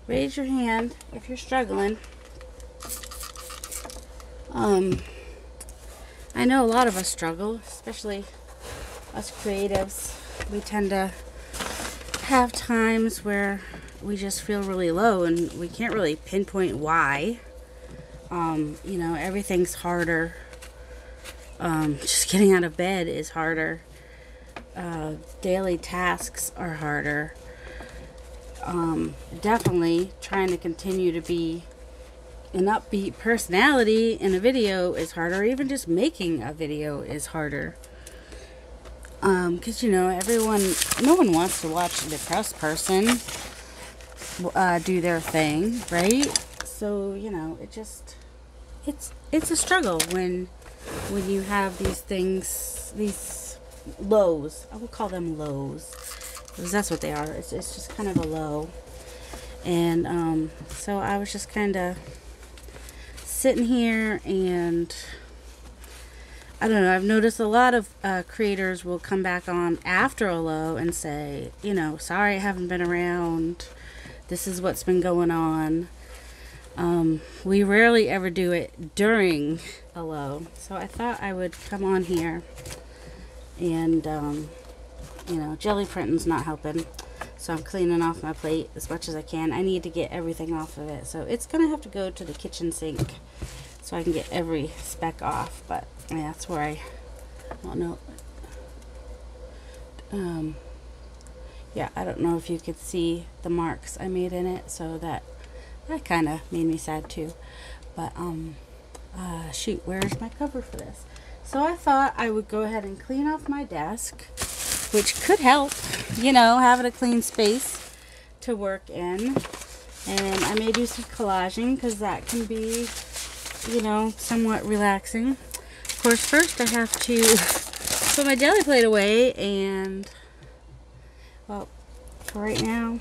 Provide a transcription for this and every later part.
raise your hand if you're struggling. I know a lot of us struggle, especially us creatives. We tend to have times where we just feel really low and we can't really pinpoint why. You know, everything's harder. Just getting out of bed is harder. Daily tasks are harder. Definitely trying to continue to be an upbeat personality in a video is harder. Even just making a video is harder. Because, you know, no one wants to watch a depressed person do their thing, right? So, you know, it's a struggle when you have these things, these lows. I would call them lows, because that's what they are. It's just kind of a low. And so I was just kind of sitting here, and I don't know, I've noticed a lot of creators will come back on after a low and say, you know, sorry I haven't been around. This is what's been going on. We rarely ever do it during a low. So I thought I would come on here and, you know, jelly printing's not helping. So I'm cleaning off my plate as much as I can. I need to get everything off of it. So it's going to have to go to the kitchen sink so I can get every speck off. But yeah, that's where I don't know. Yeah, I don't know if you could see the marks I made in it. So that kind of made me sad too. But shoot, where's my cover for this? So I thought I would go ahead and clean off my desk, which could help, you know, having a clean space to work in. And I may do some collaging because that can be, you know, somewhat relaxing. Of course, first I have to put my jelly plate away, and, well, for right now,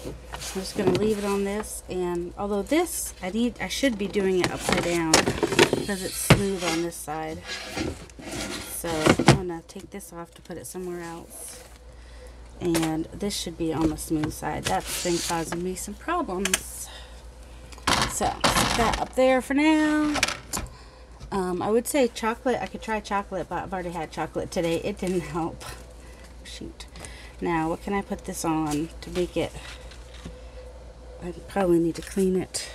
I'm just going to leave it on this. And although this, I should be doing it upside down because it's smooth on this side. So I'm going to take this off to put it somewhere else. And this should be on the smooth side. That's been causing me some problems. So put that up there for now. I would say chocolate. I could try chocolate, but I've already had chocolate today. It didn't help. Shoot. Now, what can I put this on to make it? I probably need to clean it.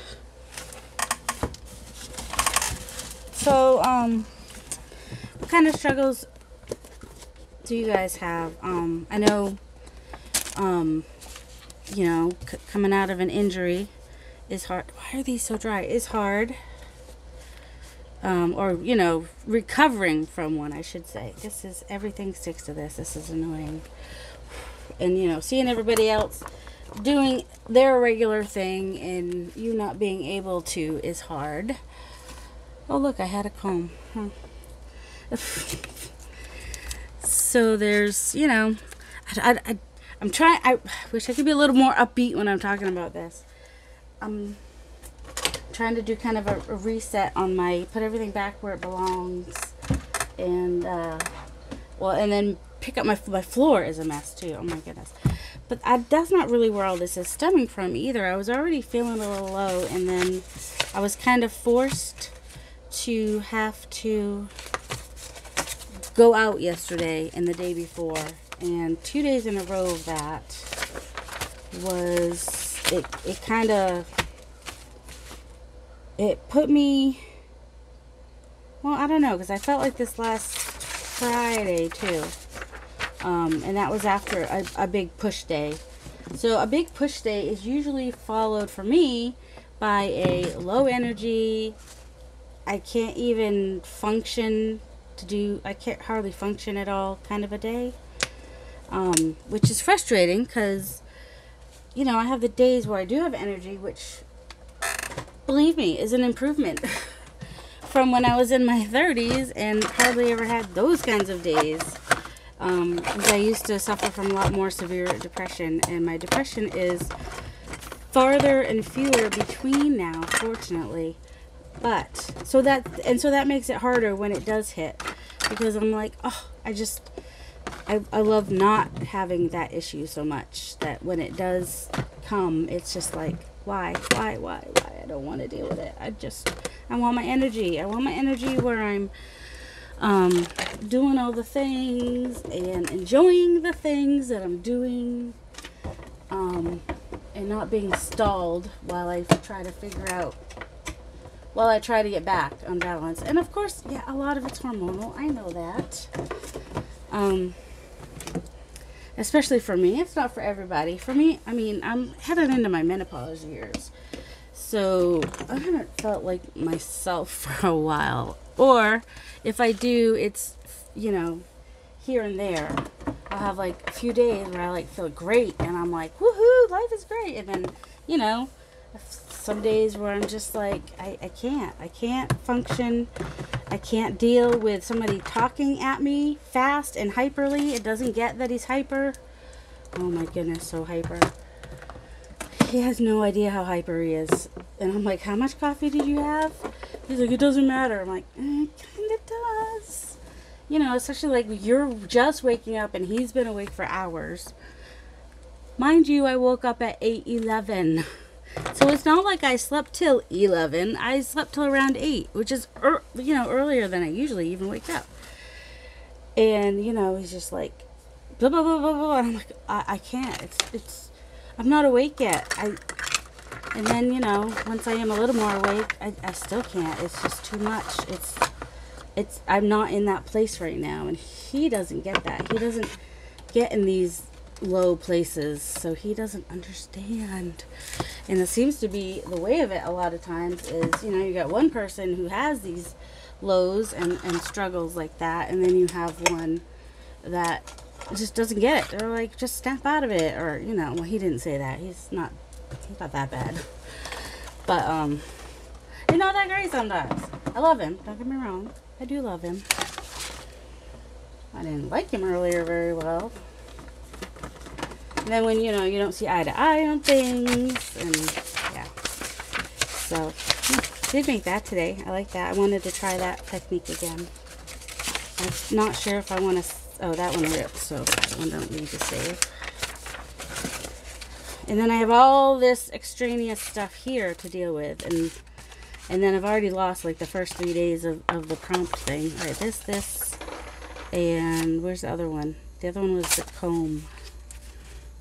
So, what kind of struggles do you guys have? I know, you know, coming out of an injury is hard. Why are these so dry? It's hard. Or, you know, recovering from one, I should say. Everything sticks to this. This is annoying. And, you know, seeing everybody else doing their regular thing and you not being able to is hard. Oh, look, I had a comb. So there's, you know, I'm trying, I wish I could be a little more upbeat when I'm talking about this. I'm trying to do kind of a reset on put everything back where it belongs. And, well, and then pick up my floor is a mess too. Oh my goodness. But that's not really where all this is stemming from either. I was already feeling a little low, and then I was kind of forced to have to go out yesterday and the day before, and 2 days in a row of that was, it kind of, it put me, well, I don't know, because I felt like this last Friday too. And that was after a big push day. So a big push day is usually followed for me by a low energy, I can't even function I can't hardly function at all kind of a day. Which is frustrating because, you know, I have the days where I do have energy, which, believe me, is an improvement from when I was in my 30s and hardly ever had those kinds of days. Because I used to suffer from a lot more severe depression, and my depression is farther and fewer between now, fortunately. But so that makes it harder when it does hit, because I'm like, oh, I love not having that issue so much that when it does come, it's just like, why? I don't want to deal with it. I want my energy. I want my energy where I'm doing all the things and enjoying the things that I'm doing, and not being stalled while I try to get back on balance. And of course, yeah, a lot of it's hormonal. I know that. Especially for me. It's not for everybody. For me, I mean, I'm headed into my menopause years. So I haven't felt like myself for a while. Or if I do, it's, you know, here and there. I'll have like a few days where I like feel great and I'm like, woohoo, life is great. And then, you know, some days where I'm just like, I can't function. I can't deal with somebody talking at me fast and hyperly. It doesn't get that he's hyper. Oh my goodness, so hyper. He has no idea how hyper he is. And I'm like, how much coffee did you have? He's like, it doesn't matter. I'm like, it kind of does. You know, especially like you're just waking up and he's been awake for hours. Mind you, I woke up at 8:11. So it's not like I slept till 11. I slept till around 8, which is, you know, earlier than I usually even wake up. And, you know, he's just like, blah, blah, blah, blah, blah. And I'm like, I can't. I'm not awake yet. And then, you know, once I am a little more awake, I still can't. It's just too much. I'm not in that place right now. And he doesn't get that. He doesn't get in these low places, so he doesn't understand. And it seems to be the way of it a lot of times is, you know, you got one person who has these lows and struggles like that, and then you have one that just doesn't get it. They're like, just snap out of it, or, you know, well, he didn't say that. He's not that bad. But he's not that great sometimes. I love him, don't get me wrong. I do love him. I didn't like him earlier very well. And then when, you know, you don't see eye to eye on things, and yeah. So, did make that today. I like that. I wanted to try that technique again. I'm not sure if I want to, oh, that one ripped, so that one don't need to save. And then I have all this extraneous stuff here to deal with, and then I've already lost like the first 3 days of the prompt thing. All right, this, and where's the other one? The other one was the comb.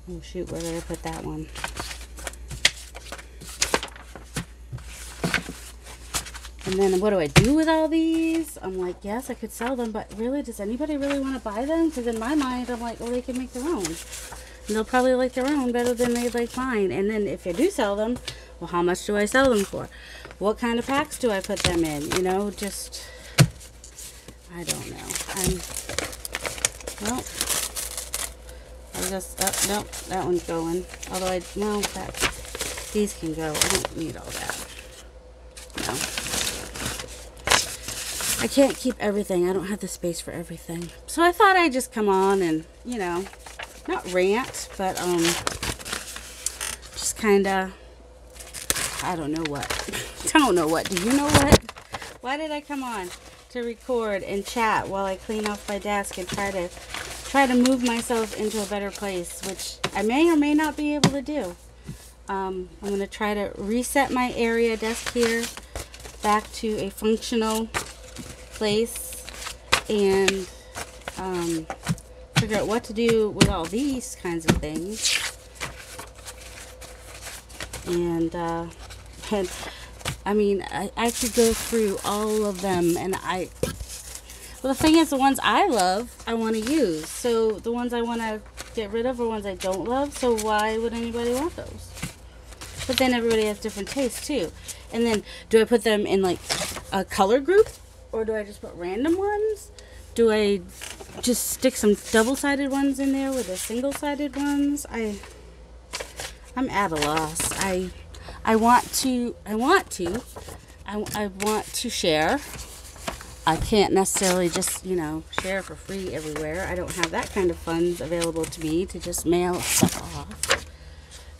Oh shoot, where did I put that one? And then what do I do with all these? I'm like, yes, I could sell them, but really, does anybody really want to buy them? Because in my mind, I'm like, well, they can make their own. And they'll probably like their own better than they like mine. And then if I do sell them, well, how much do I sell them for? What kind of packs do I put them in? You know, just, I don't know. Well, I just, oh, nope, that one's going. Although these can go. I don't need all that. No. I can't keep everything. I don't have the space for everything. So I thought I'd just come on and, you know, not rant, but, just kind of, I don't know what. Don't know what. Do you know what? Why did I come on to record and chat while I clean off my desk and try to move myself into a better place, which I may or may not be able to do. I'm going to try to reset my area desk here back to a functional place and figure out what to do with all these kinds of things. And I mean, I could go through all of them, and well, the thing is, the ones I love, I want to use. So the ones I want to get rid of are ones I don't love. So why would anybody want those? But then everybody has different tastes too. And then do I put them in like a color group, or do I just put random ones? Do I just stick some double-sided ones in there with the single-sided ones? I'm at a loss. I want to share. I can't necessarily just, you know, share for free everywhere. I don't have that kind of funds available to me to just mail stuff off.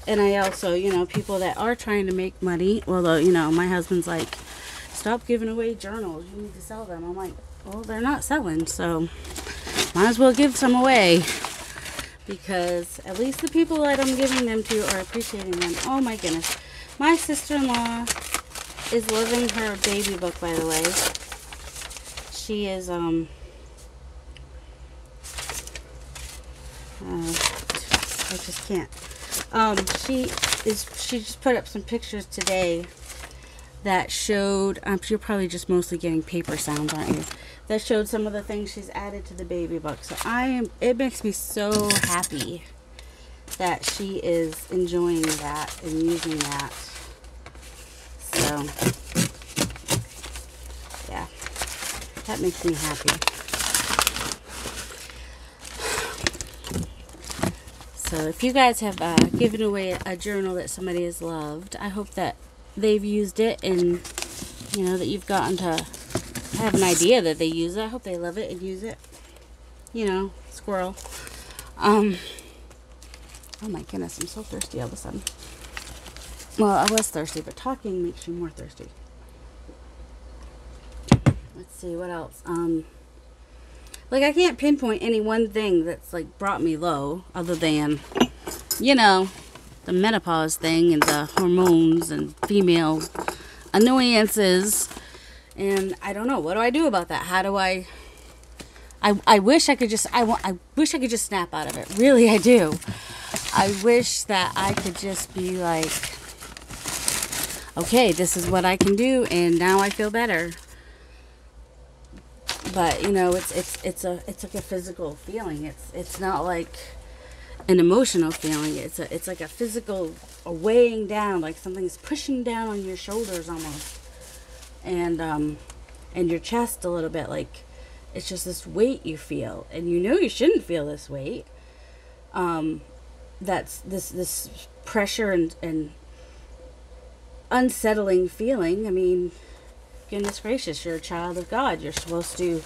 And I also, you know, people that are trying to make money, although, you know, my husband's like, stop giving away journals. You need to sell them. I'm like, well, they're not selling, so might as well give some away, because at least the people that I'm giving them to are appreciating them. Oh my goodness. My sister-in-law is loving her baby book, by the way. She is, I just can't. She just put up some pictures today that showed, you're probably just mostly getting paper sounds, aren't you? That showed some of the things she's added to the baby book. So it makes me so happy that she is enjoying that and using that. So, yeah, that makes me happy. So if you guys have given away a journal that somebody has loved, I hope that they've used it, and you know that you've gotten to have an idea that they use it. I hope they love it and use it. You know, squirrel. Oh my goodness, I'm so thirsty all of a sudden. Well, I was thirsty, but talking makes you more thirsty. Let's see, what else? Like, I can't pinpoint any one thing that's, like, brought me low, other than, you know, the menopause thing and the hormones and female annoyances. And I don't know. What do I do about that? How do I wish I could just, I wish I could just snap out of it. Really, I do. I wish that I could just be like, okay, this is what I can do, and now I feel better. But you know, it's like a physical feeling. It's not like an emotional feeling. It's like a physical, a weighing down, like something's pushing down on your shoulders almost, and your chest a little bit. Like it's just this weight you feel, and you know you shouldn't feel this weight. That's this pressure and unsettling feeling. I mean, goodness gracious, you're a child of God. You're supposed to,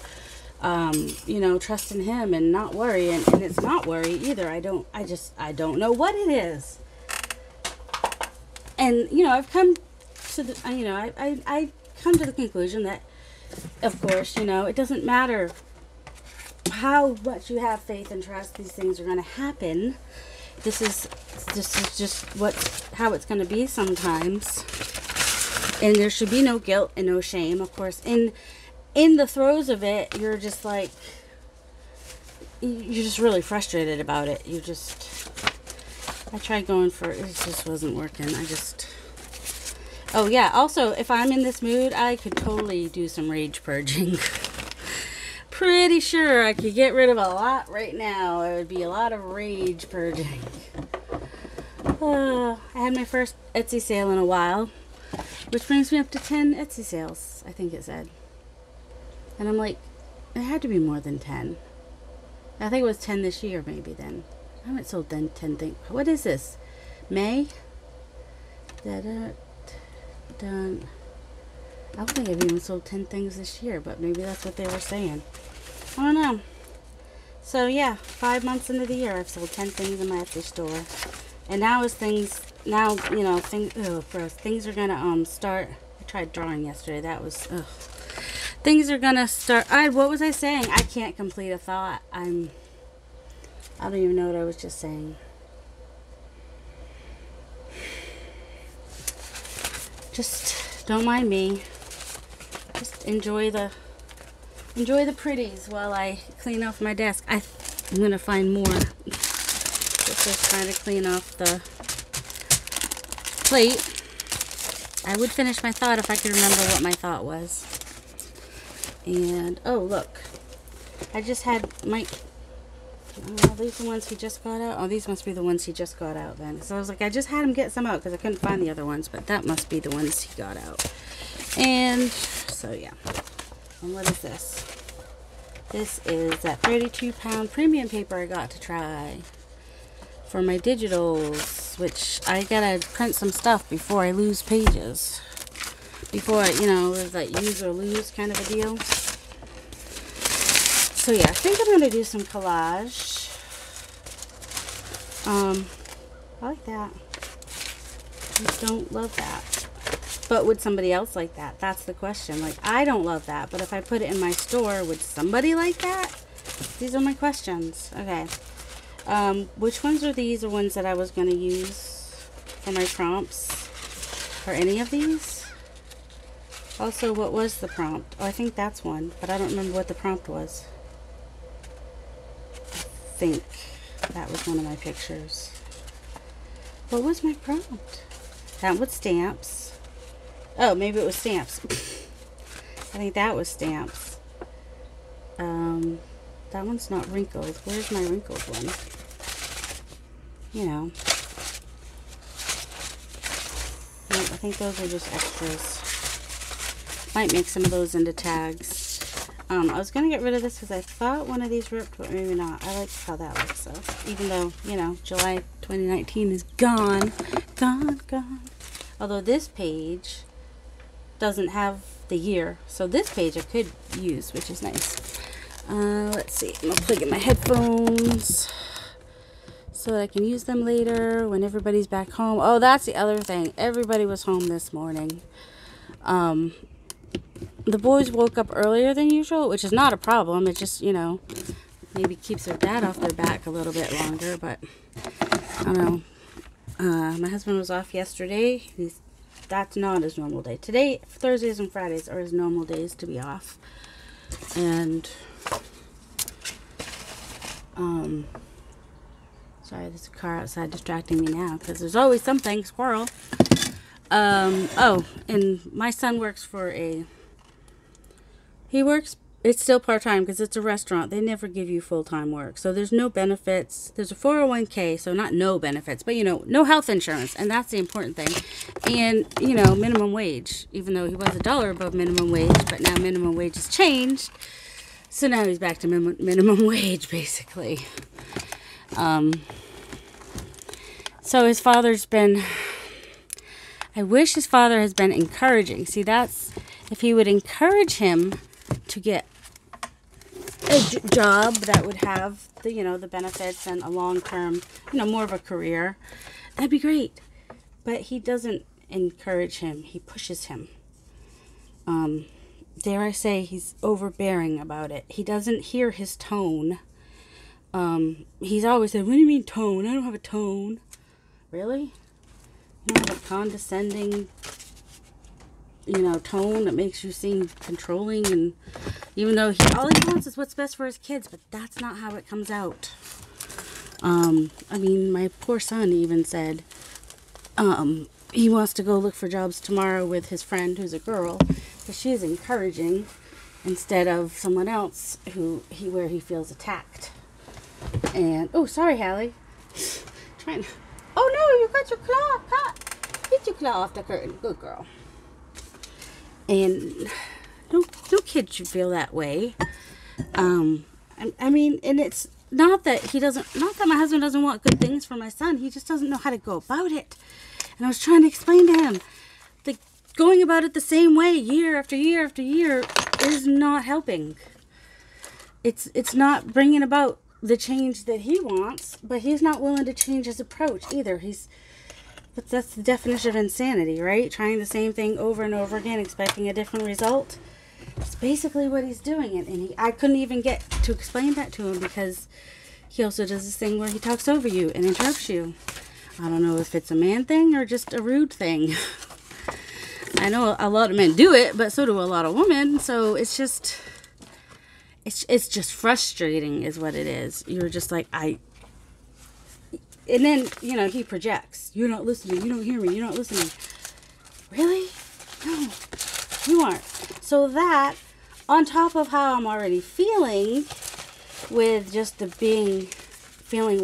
you know, trust in Him and not worry. And it's not worry either. I don't know what it is. And, you know, I've come to the, you know, I come to the conclusion that, of course, you know, it doesn't matter how much you have faith and trust, these things are going to happen. This is just how it's going to be sometimes. And there should be no guilt and no shame. Of course, in the throes of it, you're just like, you're just really frustrated about it. I tried going for, it just wasn't working. Oh yeah, also, if I'm in this mood, I could totally do some rage purging. Pretty sure I could get rid of a lot right now. It would be a lot of rage purging. I had my first Etsy sale in a while, which brings me up to 10 Etsy sales, I think it said. And I'm like, it had to be more than 10. I think it was 10 this year, maybe then. I haven't sold 10 things. What is this? May? Done. I don't think I've even sold 10 things this year, but maybe that's what they were saying. I don't know. So yeah, 5 months into the year, I've sold 10 things in my Etsy store. And now you know, things are gonna start. I tried drawing yesterday. That was things are gonna start. What was I saying? I can't complete a thought. I don't even know what I was just saying. Just don't mind me. Just enjoy the pretties while I clean off my desk. I'm gonna find more. Just trying to clean off the plate. I would finish my thought if I could remember what my thought was. And oh look, I just had Mike. Oh, these are the ones he just got out. Oh, these must be the ones he just got out then. So I was like, I just had him get some out because I couldn't find the other ones, but that must be the ones he got out. And so yeah. And what is this? This is that 32-pound premium paper I got to try for my digitals, which I gotta print some stuff before I lose pages. Before, you know, there's that use or lose kind of a deal. So yeah, I think I'm gonna do some collage. I like that. I don't love that. But would somebody else like that? That's the question. Like, I don't love that, but if I put it in my store, would somebody like that? These are my questions. Okay. Which ones are these? The ones that I was going to use for my prompts? Are any of these? Also, what was the prompt? Oh, I think that's one, but I don't remember what the prompt was. I think that was one of my pictures. What was my prompt? That was stamps. Oh, maybe it was stamps. I think that was stamps. That one's not wrinkled. Where's my wrinkled one? You know. I think those are just extras. Might make some of those into tags. I was going to get rid of this because I thought one of these ripped, but maybe not. I like how that looks, though. Even though, you know, July 2019 is gone. Gone. Although this page doesn't have the year. So this page I could use, which is nice. Let's see. I'm going to plug in my headphones so that I can use them later when everybody's back home. Oh, that's the other thing. Everybody was home this morning. The boys woke up earlier than usual, which is not a problem. It just, you know, maybe keeps their dad off their back a little bit longer, but I don't know. My husband was off yesterday. That's not his normal day. Today, Thursdays and Fridays are his normal days to be off. And, sorry, there's a car outside distracting me now because there's always something, squirrel. Oh, and my son works for it's still part-time because it's a restaurant. They never give you full-time work. So there's no benefits. There's a 401k, so not no benefits, but, you know, no health insurance. And that's the important thing. And, you know, minimum wage, even though he was $1 above minimum wage, but now minimum wage has changed. So now he's back to minimum wage, basically. So his father's been... I wish his father has been encouraging. See, that's... If he would encourage him to get a job that would have the, you know, the benefits and a long-term, you know, more of a career, that'd be great. But he doesn't encourage him. He pushes him. Dare I say, he's overbearing about it. He doesn't hear his tone. He's always said, "What do you mean tone? I don't have a tone." Really? You don't have a condescending, you know, tone that makes you seem controlling, and even though all he wants is what's best for his kids, but that's not how it comes out. I mean, my poor son even said, he wants to go look for jobs tomorrow with his friend who's a girl, because she is encouraging instead of someone else where he feels attacked. And, oh, sorry, Hallie. Trying to, oh no, you got your claw cut. Get your claw off the curtain. Good girl. And no kid should feel that way. I mean, and it's not that my husband doesn't want good things for my son. He just doesn't know how to go about it. And I was trying to explain to him that going about it the same way year after year after year is not helping. It's not bringing about the change that he wants, but he's not willing to change his approach either. But that's the definition of insanity, right? Trying the same thing over and over again, expecting a different result. It's basically what he's doing. And I couldn't even get to explain that to him because he also does this thing where he talks over you and interrupts you. I don't know if it's a man thing or just a rude thing. I know a lot of men do it, but so do a lot of women. So it's just frustrating is what it is. You're just like, and then, you know, he projects. You're not listening. You don't hear me. You're not listening. Really? No, you aren't. So that, on top of how I'm already feeling with just feeling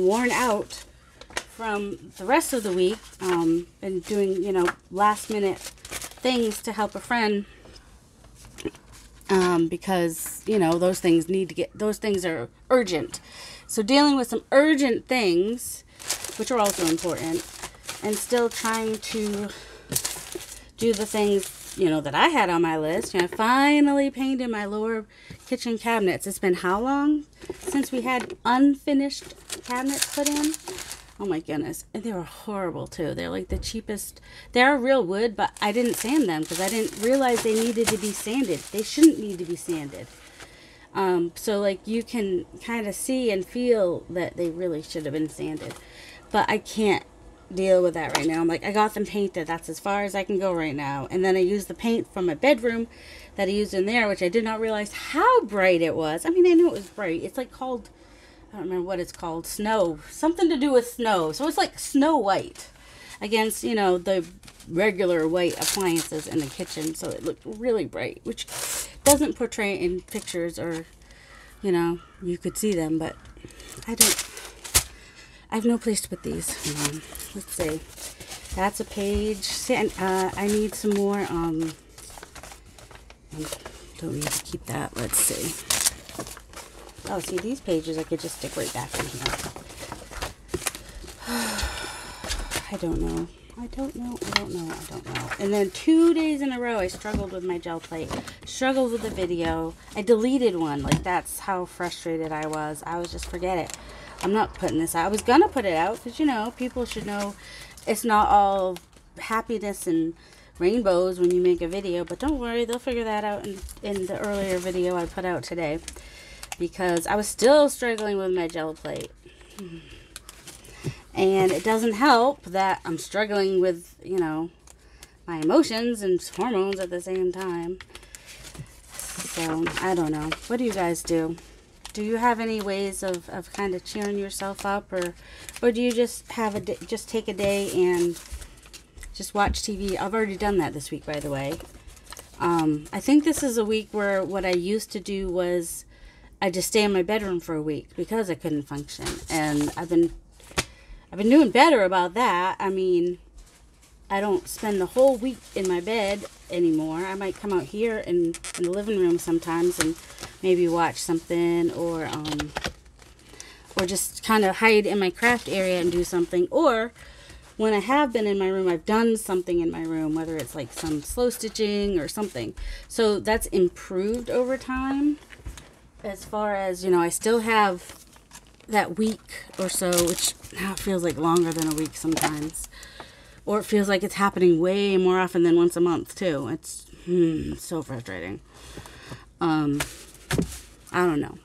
worn out from the rest of the week, and doing, you know, last minute things to help a friend, because, you know, those things are urgent. So dealing with some urgent things, which are also important, and still trying to do the things, you know, that I had on my list. You know, I finally painted my lower kitchen cabinets. It's been how long since we had unfinished cabinets put in? Oh my goodness. And they were horrible too. They're like the cheapest. They're real wood, but I didn't sand them because I didn't realize they needed to be sanded. They shouldn't need to be sanded. So like you can kind of see and feel that they really should have been sanded. But I can't deal with that right now. I'm like, I got them painted. That's as far as I can go right now. And then I used the paint from my bedroom that I used in there, which I did not realize how bright it was. I mean, I knew it was bright. It's like called, I don't remember what it's called, snow. Something to do with snow. So it's like Snow White against, you know, the regular white appliances in the kitchen. So it looked really bright, which doesn't portray in pictures, or, you know, you could see them, but I have no place to put these. Let's see. That's a page. See, I need some more, don't need to keep that. Let's see. Oh, see, these pages I could just stick right back in here. I don't know. And then 2 days in a row, I struggled with my gel plate. Struggled with the video. I deleted one. Like, that's how frustrated I was. I was just, forget it. I'm not putting this out. I was going to put it out because, you know, people should know it's not all happiness and rainbows when you make a video. But don't worry, they'll figure that out in the earlier video I put out today. Because I was still struggling with my gel plate. And it doesn't help that I'm struggling with, you know, my emotions and hormones at the same time. So, I don't know. What do you guys do? Do you have any ways of kind of cheering yourself up? Or do you just have just take a day and just watch TV? I've already done that this week, by the way. I think this is a week where what I used to do was I just stay in my bedroom for a week because I couldn't function. And I've been doing better about that. I mean, I don't spend the whole week in my bed anymore. I might come out here in the living room sometimes and maybe watch something, or just kind of hide in my craft area and do something. Or when I have been in my room, I've done something in my room, whether it's like some slow stitching or something. So that's improved over time. As far as, you know, I still have that week or so, which now feels like longer than a week sometimes. Or it feels like it's happening way more often than once a month, too. It's so frustrating. I don't know.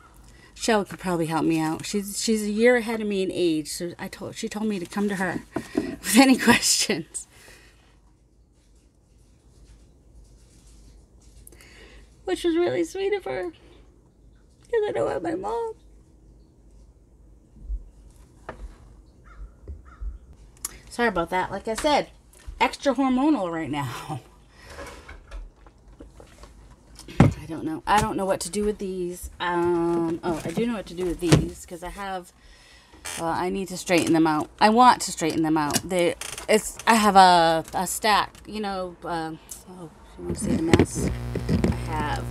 Shell could probably help me out. She's a year ahead of me in age, so she told me to come to her with any questions. Which was really sweet of her. Because I know I'm my mom. Sorry about that. Like I said, extra hormonal right now. I don't know. I don't know what to do with these. Oh, I do know what to do with these because I have. I need to straighten them out. I want to straighten them out. I have a stack. You know. Oh, you want to see the mess? I have.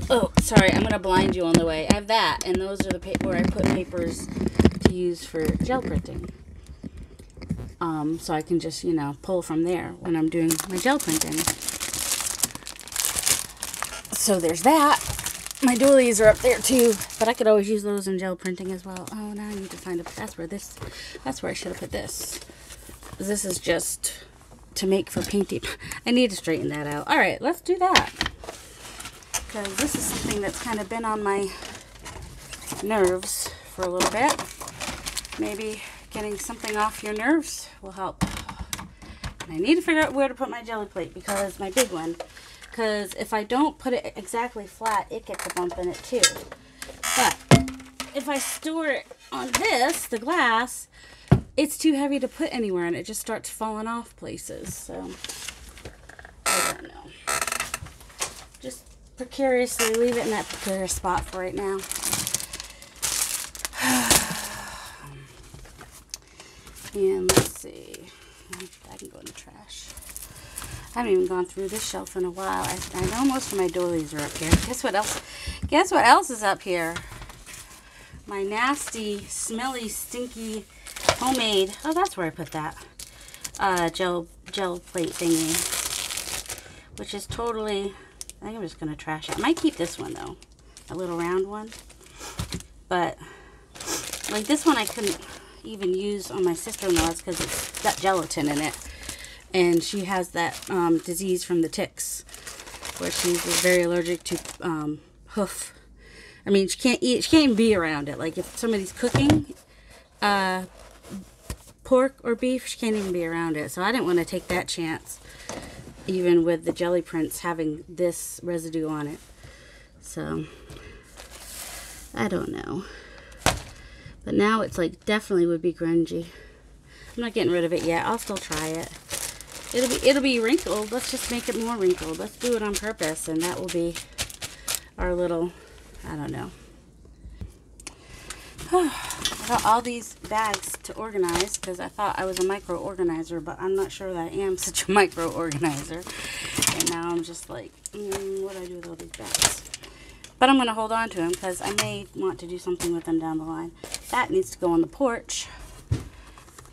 Oh, sorry. I'm gonna blind you on the way. I have that, and those are the where I put papers to use for gel printing. So I can just, you know, pull from there when I'm doing my gel printing. So there's that. My doilies are up there too, but I could always use those in gel printing as well. Oh, now I need to find a, that's where I should have put this. This is just to make for painting. I need to straighten that out. All right, let's do that. Because this is something that's kind of been on my nerves for a little bit. Maybe getting something off your nerves will help. And I need to figure out where to put my jelly plate, because my big one. Because if I don't put it exactly flat, it gets a bump in it too. But if I store it on this, the glass, it's too heavy to put anywhere, and it just starts falling off places. So I don't know. Just precariously leave it in that precarious spot for right now. And let's see. I can go in the trash. I haven't even gone through this shelf in a while. I know most of my doilies are up here. Guess what else? Guess what else is up here? My nasty, smelly, stinky, homemade. Oh, that's where I put that. Gel plate thingy. Which is totally. I think I'm just gonna trash it. I might keep this one though, a little round one. But like this one, I couldn't even use on my sister-in-law's because it's got gelatin in it, and she has that disease from the ticks, where she's very allergic to hoof I mean, she can't eat, she can't even be around it. Like if somebody's cooking pork or beef, she can't even be around it. So I didn't want to take that chance, even with the jelly prints having this residue on it. So I don't know. But now it's like definitely would be grungy. I'm not getting rid of it yet. I'll still try it. It'll be wrinkled. Let's just make it more wrinkled. Let's do it on purpose, and that will be our little, I don't know. I got all these bags to organize because I thought I was a micro organizer, but I'm not sure that I am such a micro organizer. And now I'm just like, what do I do with all these bags? But I'm going to hold on to them because I may want to do something with them down the line. That needs to go on the porch.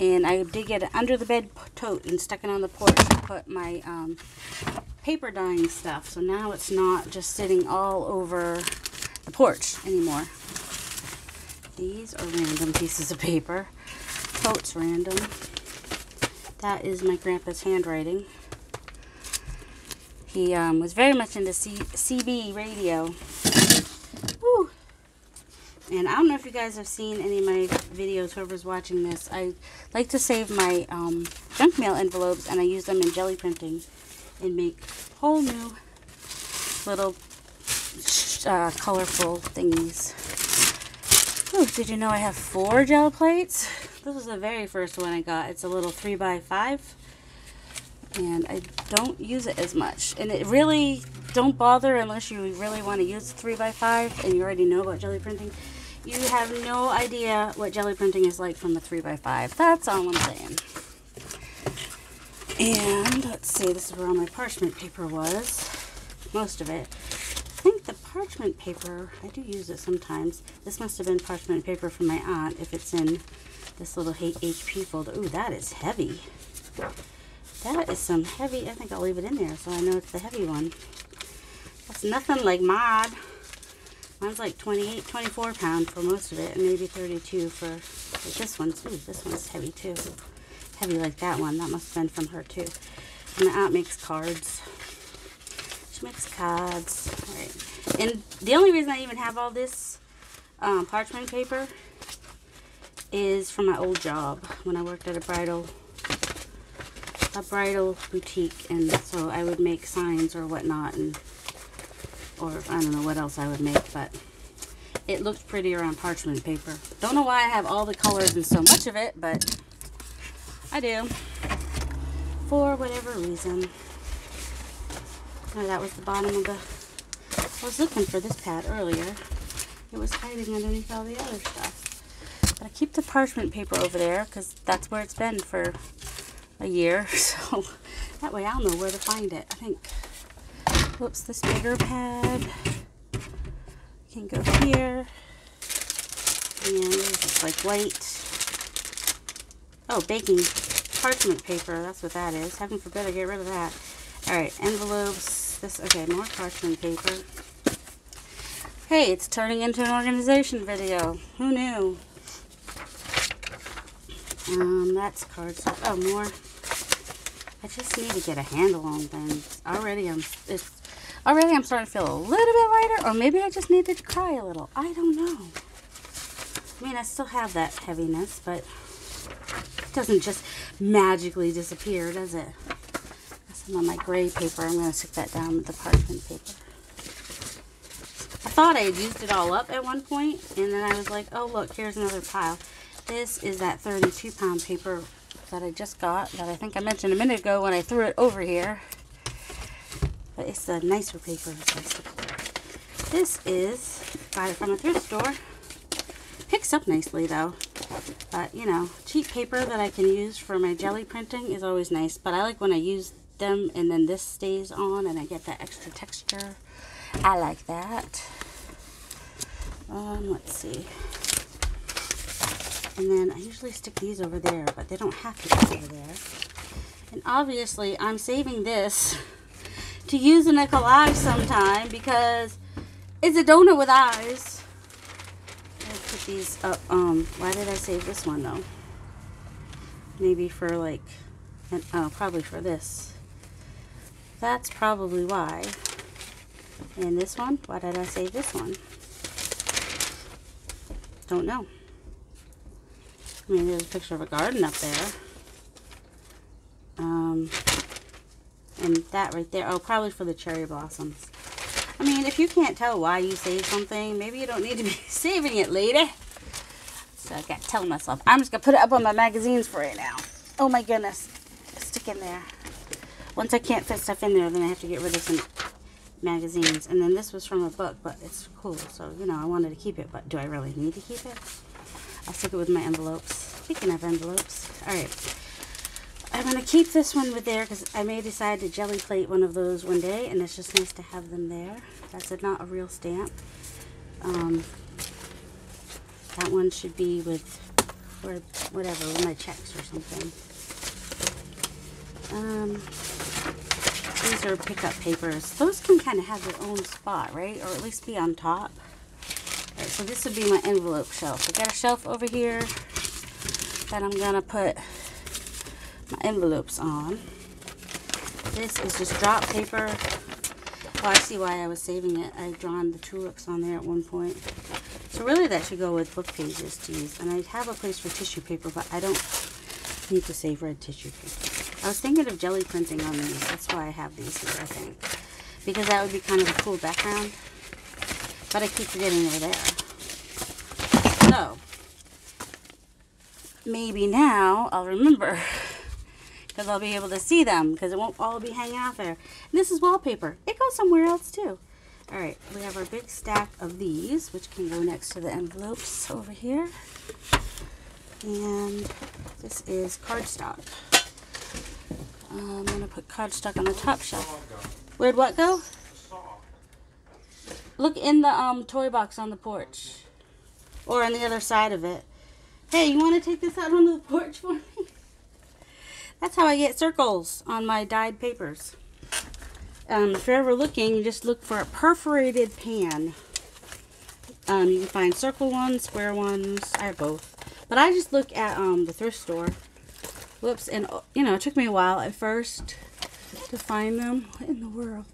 And I did get it under the bed tote and stuck it on the porch to put my paper dyeing stuff. So now it's not just sitting all over the porch anymore. These are random pieces of paper. Tote's random. That is my grandpa's handwriting. He was very much into CB radio. Woo. And I don't know if you guys have seen any of my videos, whoever's watching this. I like to save my junk mail envelopes, and I use them in jelly printing and make whole new little colorful thingies. Ooh, did you know I have 4 gel plates? This is the very first one I got. It's a little 3x5. And I don't use it as much. And it really don't bother unless you really want to use 3x5 and you already know about jelly printing. You have no idea what jelly printing is like from a 3x5. That's all I'm saying. And let's see, this is where all my parchment paper was. Most of it. I think the parchment paper, I do use it sometimes. This must have been parchment paper from my aunt if it's in this little HP folder. Ooh, that is heavy. That is some heavy. I think I'll leave it in there so I know it's the heavy one. That's nothing like Mod. Mine's like 28, 24 pound for most of it, and maybe 32 for like this one. Ooh, this one's heavy too. Heavy like that one. That must have been from her too. And my aunt makes cards. She makes cards. All right. And the only reason I even have all this parchment paper is from my old job when I worked at a bridal boutique, and so I would make signs or whatnot, and or I don't know what else I would make, but it looked prettier on parchment paper. Don't know why I have all the colors and so much of it, but I do for whatever reason. Oh, that was the bottom of the, I was looking for this pad earlier. It was hiding underneath all the other stuff. But I keep the parchment paper over there because that's where it's been for a year, so that way I'll know where to find it. I think, whoops, this bigger pad can go here, and it's like white, oh, baking parchment paper, that's what that is. Heaven forbid I get rid of that. Alright, envelopes, this, okay, more parchment paper. Hey, it's turning into an organization video. Who knew? That's card stuff. Oh, more. I just need to get a handle on things. Already I'm starting to feel a little bit lighter, or maybe I just needed to cry a little. I don't know. I mean, I still have that heaviness, but it doesn't just magically disappear, does it? That's some of my gray paper. I'm going to stick that down with the parchment paper. I thought I had used it all up at one point, and then I was like, oh, look, here's another pile. This is that 32 pound paper that I just got, that I think I mentioned a minute ago when I threw it over here. But it's a nicer paper. This is, got it from a thrift store. Picks up nicely though. But, you know, cheap paper that I can use for my jelly printing is always nice. But I like when I use them and then this stays on and I get that extra texture. I like that. Let's see. And then I usually stick these over there, but they don't have to go over there. And obviously I'm saving this to use in a collage sometime because it's a donut with eyes. I'll put these up. Why did I save this one though? Maybe for like, probably for this. That's probably why. And this one, why did I save this one? don't know. I mean, there's a picture of a garden up there. And that right there, oh, probably for the cherry blossoms. I mean, if you can't tell why you save something, maybe you don't need to be saving it later. So I got to tell myself, I'm just going to put it up on my magazines for right now. Oh my goodness. Stick in there. Once I can't fit stuff in there, then I have to get rid of some magazines. And then this was from a book, but it's cool. So, you know, I wanted to keep it, but do I really need to keep it? I'll stick it with my envelopes. Speaking of envelopes, all right. I'm going to keep this one with there because I may decide to jelly plate one of those one day, and it's just nice to have them there. That's not a real stamp. That one should be with, or whatever, with my checks or something. These are pickup papers. Those can kind of have their own spot, right? Or at least be on top. All right, so this would be my envelope shelf. I got a shelf over here that I'm going to put my envelopes on. This is just drop paper. Oh, I see why I was saving it. I've drawn the tulips on there at one point. So really that should go with book pages to use. And I have a place for tissue paper, but I don't need to save red tissue paper. I was thinking of jelly printing on these. That's why I have these here, I think. Because that would be kind of a cool background. But I keep forgetting they're there. So, maybe now I'll remember. Because I'll be able to see them. Because it won't all be hanging out there. And this is wallpaper. It goes somewhere else too. Alright, we have our big stack of these, which can go next to the envelopes over here. And this is cardstock. I'm going to put cardstock on the top shelf. Where'd what go? Look in the toy box on the porch. Or on the other side of it. Hey, you want to take this out onto the porch for me? That's how I get circles on my dyed papers. If you're ever looking, you just look for a perforated pan. You can find circle ones, square ones. I have both. But I just look at the thrift store. Whoops. And, you know, it took me a while at first to find them. What in the world?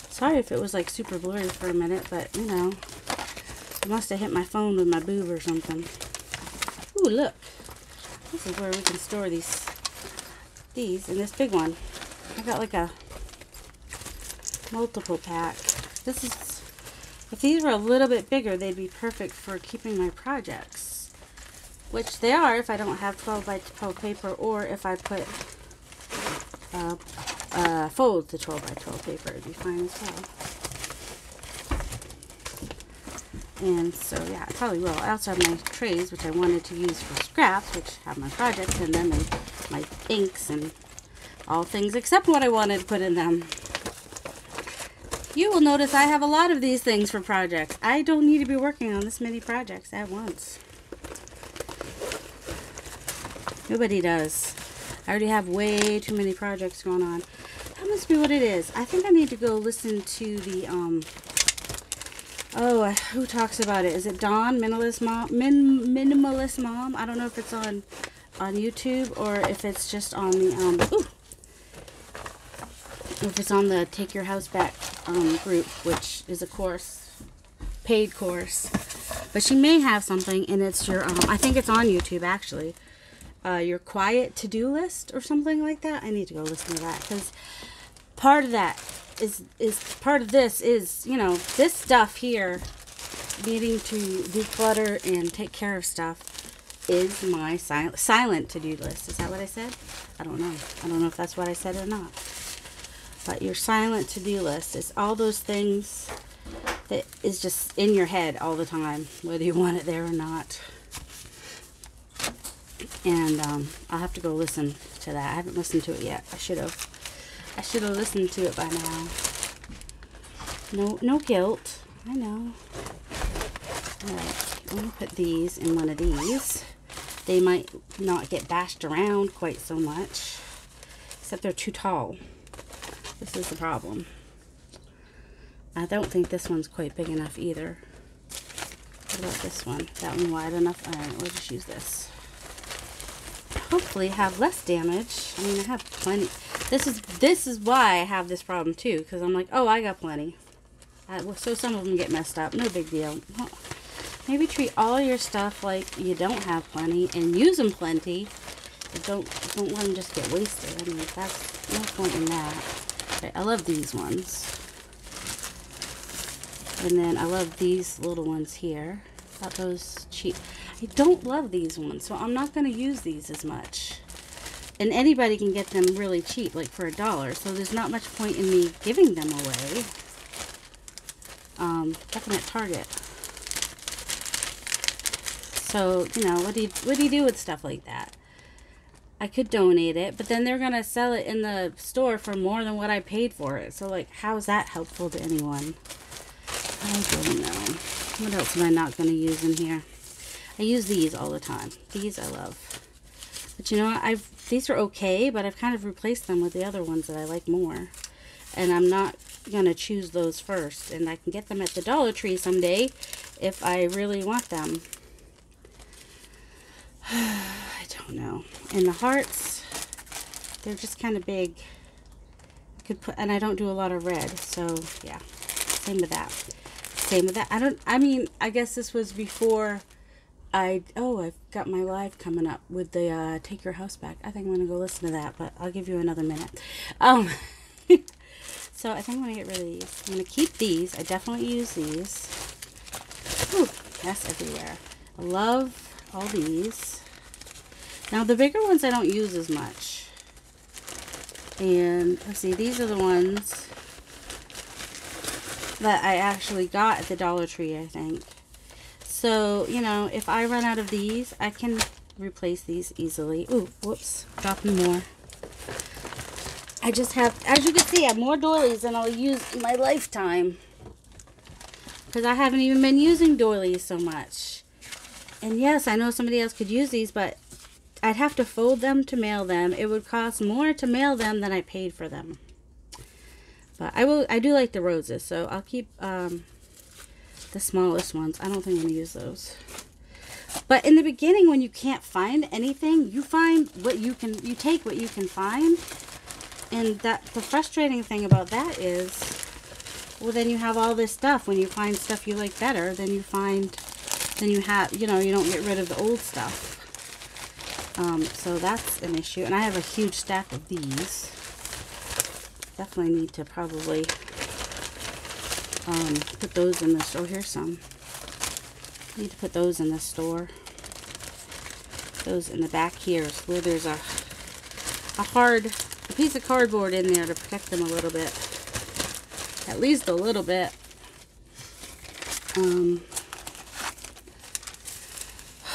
Sorry if it was like super blurry for a minute, but, you know, I must have hit my phone with my boob or something. Ooh, look. This is where we can store these in this big one. I got like a multiple pack. This is, if these were a little bit bigger, they'd be perfect for keeping my projects, which they are if I don't have 12 by 12 paper, or if I put fold to 12 by 12 paper, it'd be fine as well. And so yeah, I probably will. I also have my trays, which I wanted to use for scraps, which have my projects in them, and my inks and all things except what I wanted to put in them. You will notice I have a lot of these things for projects. I don't need to be working on this many projects at once. Nobody does. I already have way too many projects going on. That must be what it is. I think I need to go listen to the who talks about it? Is it Dawn, Minimalist Mom? Minimalist Mom? I don't know if it's on YouTube or if it's just on the if it's on the Take Your House Back group, which is a course, paid course. But she may have something, and it's your I think it's on YouTube actually. Your quiet to-do list or something like that. I need to go listen to that, because part of that is part of this is, you know, this stuff here, needing to declutter and take care of stuff, is my silent to-do list. Is that what I said? I don't know. I don't know if that's what I said or not. But your silent to-do list is all those things that is just in your head all the time, whether you want it there or not. And I'll have to go listen to that. I haven't listened to it yet. I should have listened to it by now. No guilt. I know. Alright, I'm going to put these in one of these. They might not get bashed around quite so much, except they're too tall. This is the problem. I don't think this one's quite big enough either. What about this one? That one wide enough? Alright, we'll just use this. Hopefully have less damage. I mean, I have plenty. This is why I have this problem too, because I'm like, oh, I got plenty. So some of them get messed up. No big deal. Maybe treat all your stuff like you don't have plenty and use them plenty. But don't let them just get wasted. I mean, that's no point in that. Okay, I love these ones. And then I love these little ones here. Got those cheap. I don't love these ones, so I'm not going to use these as much. And anybody can get them really cheap, like for $1. So there's not much point in me giving them away. Got them at Target. So, you know, what do you do with stuff like that? I could donate it, but then they're going to sell it in the store for more than what I paid for it. So, like, how is that helpful to anyone? I don't know. What else am I not going to use in here? I use these all the time. These I love. But you know what? These are okay, but I've kind of replaced them with the other ones that I like more. And I'm not going to choose those first. And I can get them at the Dollar Tree someday if I really want them. I don't know. And the hearts, they're just kind of big. I could put, and I don't do a lot of red, so yeah. Same with that. Same with that. I guess this was before I've got my live coming up with the Take Your House Back. I think I'm going to go listen to that, but I'll give you another minute. So I think I'm going to get rid of these. I'm going to keep these. I definitely use these. Ooh, that's everywhere. I love all these. Now the bigger ones I don't use as much. And let's see, these are the ones that I actually got at the Dollar Tree, I think. So, you know, if I run out of these, I can replace these easily. Ooh, whoops, dropping more. I just have, as you can see, I have more doilies than I'll use in my lifetime. Because I haven't even been using doilies so much. And yes, I know somebody else could use these, but I'd have to fold them to mail them. It would cost more to mail them than I paid for them. But I do like the roses, so I'll keep the smallest ones. I don't think I'm going to use those. But in the beginning, when you can't find anything, you find what you can, you take what you can find. And the frustrating thing about that is, well, then you have all this stuff. When you find stuff you like better, then you have, you know, you don't get rid of the old stuff. So that's an issue. And I have a huge stack of these. Definitely need to probably put those in the store. Here's some. Need to put those in the store. Those in the back here is where there's a piece of cardboard in there to protect them a little bit. At least a little bit.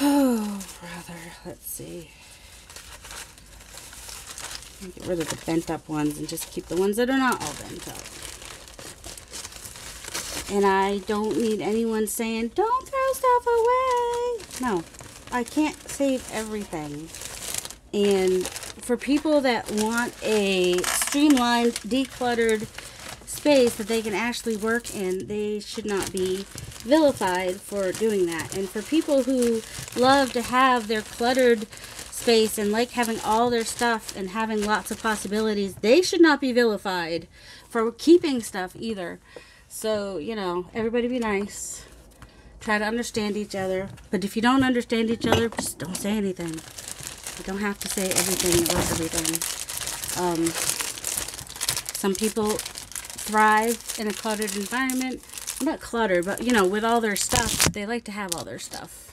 Oh, brother. Let's see. Get rid of the bent up ones and just keep the ones that are not all bent up. And I don't need anyone saying, don't throw stuff away. No, I can't save everything. And for people that want a streamlined, decluttered space that they can actually work in, they should not be vilified for doing that. And for people who love to have their cluttered space and like having all their stuff and having lots of possibilities, they should not be vilified for keeping stuff either. So, you know, everybody be nice. Try to understand each other. But if you don't understand each other, just don't say anything. You don't have to say everything about everything. Some people thrive in a cluttered environment. Not cluttered, but, you know, with all their stuff. They like to have all their stuff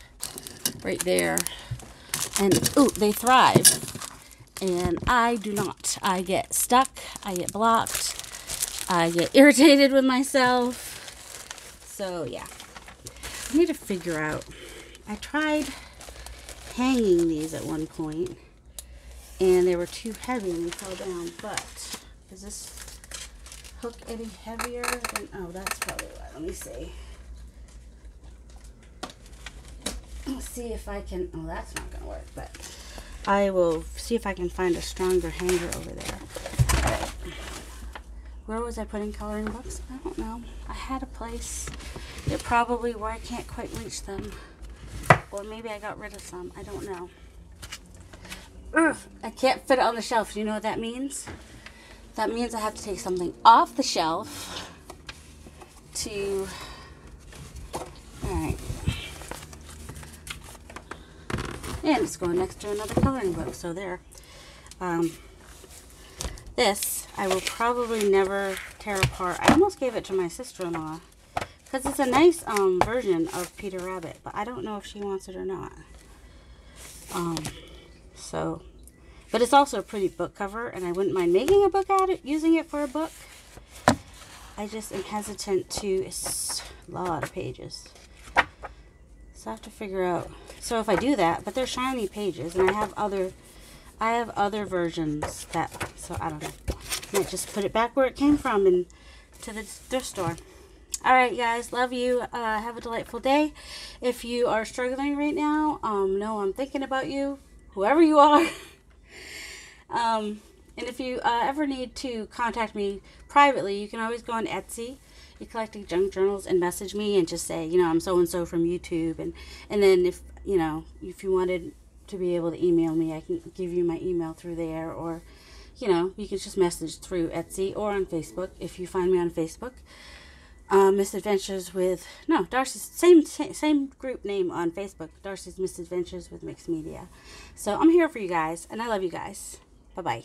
right there. And, ooh, they thrive. And I do not. I get stuck. I get blocked. I get irritated with myself. So, yeah. I need to figure out. I tried hanging these at one point. And they were too heavy and they fell down. But, is this hook any heavier than... Oh, that's probably why. Let me see. Let's see if I can... Oh, that's not going to work, but I will see if I can find a stronger hanger over there. All right. Where was I putting coloring books? I don't know. I had a place. They're probably where I can't quite reach them. Or maybe I got rid of some. I don't know. Ugh, I can't fit it on the shelf. Do you know what that means? That means I have to take something off the shelf to, alright, and it's going next to another coloring book, so there. This I will probably never tear apart. I almost gave it to my sister-in-law because it's a nice version of Peter Rabbit, but I don't know if she wants it or not. But it's also a pretty book cover, and I wouldn't mind making a book out of it, using it for a book. I just am hesitant to, it's a lot of pages. So I have to figure out, so if I do that, but they're shiny pages, and I have other versions that, so I don't know. I might just put it back where it came from and to the thrift store. Alright guys, love you. Have a delightful day. If you are struggling right now, know I'm thinking about you, whoever you are. And if you ever need to contact me privately, you can always go on Etsy, You Collecting Junk Journals, and message me and just say, I'm so-and-so from YouTube. And then if you wanted to be able to email me, I can give you my email through there. Or, you can just message through Etsy or on Facebook if you find me on Facebook. Misadventures with, no, Darcy's, same group name on Facebook, Darcy's Misadventures with Mixed Media. So I'm here for you guys, and I love you guys. Bye-bye.